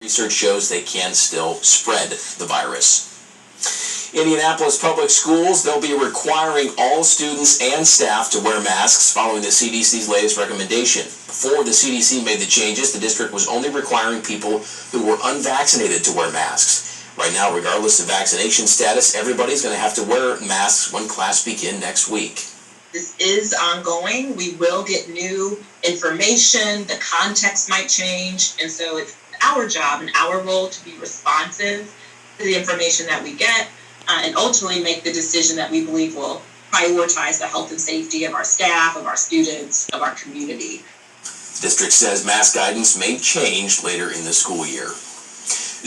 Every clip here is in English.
Research shows they can still spread the virus. Indianapolis Public Schools, they'll be requiring all students and staff to wear masks following the CDC's latest recommendation. Before the CDC made the changes, the district was only requiring people who were unvaccinated to wear masks. Right now, regardless of vaccination status, everybody's going to have to wear masks when class begins next week. This is ongoing. We will get new information. The context might change. And so it's our job and our role to be responsive to the information that we get and ultimately make the decision that we believe will prioritize the health and safety of our staff, of our students, of our community. The district says mask guidance may change later in the school year.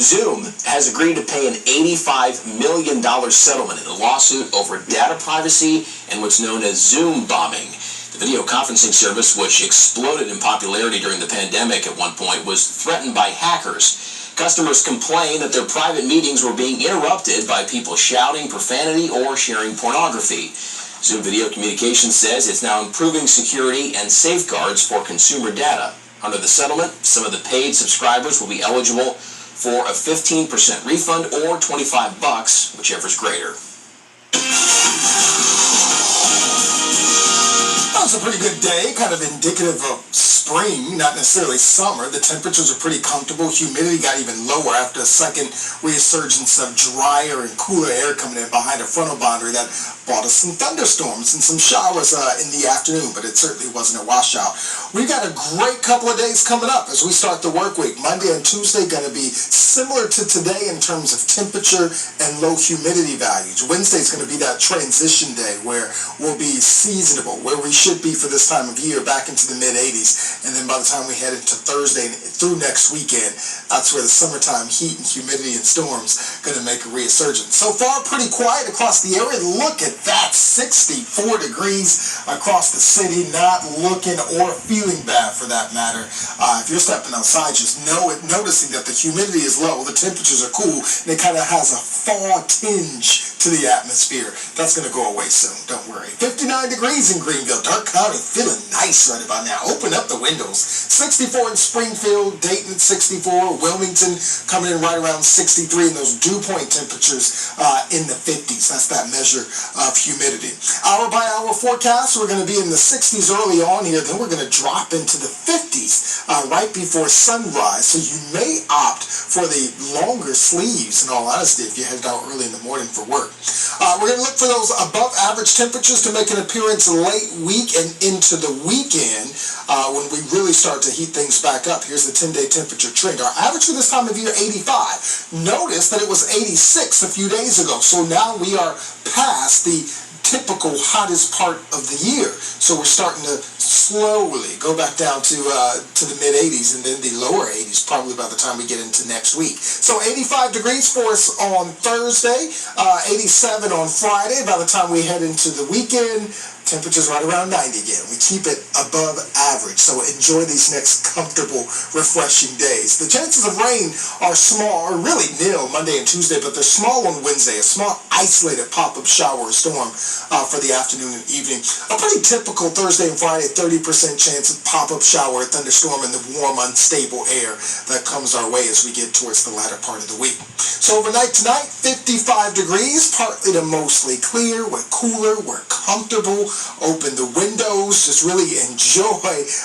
Zoom has agreed to pay an $85 million settlement in a lawsuit over data privacy and what's known as Zoom bombing. The video conferencing service, which exploded in popularity during the pandemic at one point, was threatened by hackers. Customers complained that their private meetings were being interrupted by people shouting profanity or sharing pornography. Zoom Video Communications says it's now improving security and safeguards for consumer data. Under the settlement, some of the paid subscribers will be eligible for a 15% refund or $25, whichever is greater. That was a pretty good day, kind of indicative of spring, not necessarily summer. The temperatures are pretty comfortable. Humidity got even lower after a second resurgence of drier and cooler air coming in behind a frontal boundary that brought us some thunderstorms and some showers in the afternoon, but it certainly wasn't a washout. We've got a great couple of days coming up as we start the work week. Monday and Tuesday going to be similar to today in terms of temperature and low humidity values. Wednesday is going to be that transition day where we'll be seasonable, where we should be for this time of year, back into the mid-80s. And then by the time we head into Thursday and through next weekend, that's where the summertime heat and humidity and storms going to make a resurgence. So far, pretty quiet across the area. Look at that, 64 degrees across the city, not looking or feeling bad for that matter. If you're stepping outside, just noticing that the humidity is low, the temperatures are cool, and it kind of has a fall tinge to the atmosphere. That's going to go away soon, don't worry. 59 degrees in Greenville, Dark County, feeling nice right about now. Open up the windows. 64 in Springfield, Dayton at 64, Wilmington coming in right around 63, and those dew point temperatures in the 50s. That's that measure of humidity. Hour by hour forecast, we're going to be in the 60s early on here, then we're going to drop into the 50s right before sunrise, so you may opt for the longer sleeves, in all honesty, if you headed out early in the morning for work. We're going to look for those above average temperatures to make an appearance late week and into the weekend when we really start to heat things back up. Here's the 10-day temperature trend. Our average for this time of year, 85. Notice that it was 86 a few days ago, so now we are past the typical hottest part of the year. So we're starting to slowly go back down to the mid-80s and then the lower 80s probably by the time we get into next week. So 85 degrees for us on Thursday, 87 on Friday. By the time we head into the weekend, temperatures right around 90 again. We keep it above average, so enjoy these next comfortable, refreshing days. The chances of rain are small, or really nil Monday and Tuesday, but they're small on Wednesday. A small isolated pop-up shower or storm for the afternoon and evening. A pretty typical Thursday and Friday, 30% chance of pop-up shower, thunderstorm, and the warm, unstable air that comes our way as we get towards the latter part of the week. So overnight tonight, 55 degrees, partly to mostly clear. We're cooler, we're comfortable. Open the windows, just really enjoy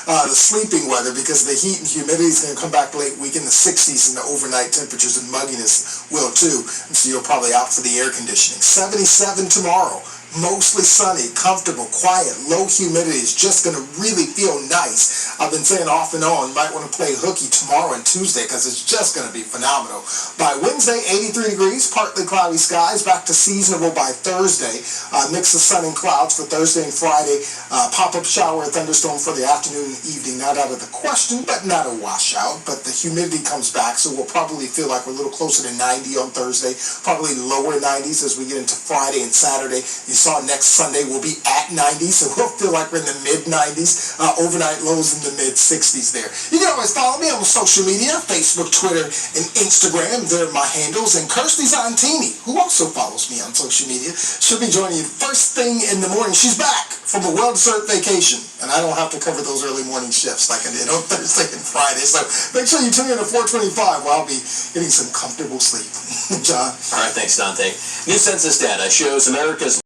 the sleeping weather because the heat and humidity is going to come back late week in the 60s, and the overnight temperatures and mugginess will too, and so you're probably out for the air conditioning. 77 tomorrow. Mostly sunny, comfortable, quiet, low humidity is just going to really feel nice. I've been saying off and on, might want to play hooky tomorrow and Tuesday because it's just going to be phenomenal. By Wednesday, 83 degrees, partly cloudy skies, back to seasonable by Thursday. Mix of sun and clouds for Thursday and Friday. Pop-up shower, thunderstorm for the afternoon and evening. Not out of the question, but not a washout. But the humidity comes back, so we'll probably feel like we're a little closer to 90 on Thursday, probably lower 90s as we get into Friday and Saturday. You Arkansas next Sunday will be at 90, so we'll feel like we're in the mid-90s. Overnight lows in the mid-60s there. You can always follow me on social media, Facebook, Twitter, and Instagram. They're my handles. And Kirsty Zontini, who also follows me on social media, she'll be joining you first thing in the morning. She's back from a well-deserved vacation, and I don't have to cover those early morning shifts like I did on Thursday and Friday. So make sure you tune in at 4:25 where I'll be getting some comfortable sleep. John. All right, thanks, Dontae. New census data shows America's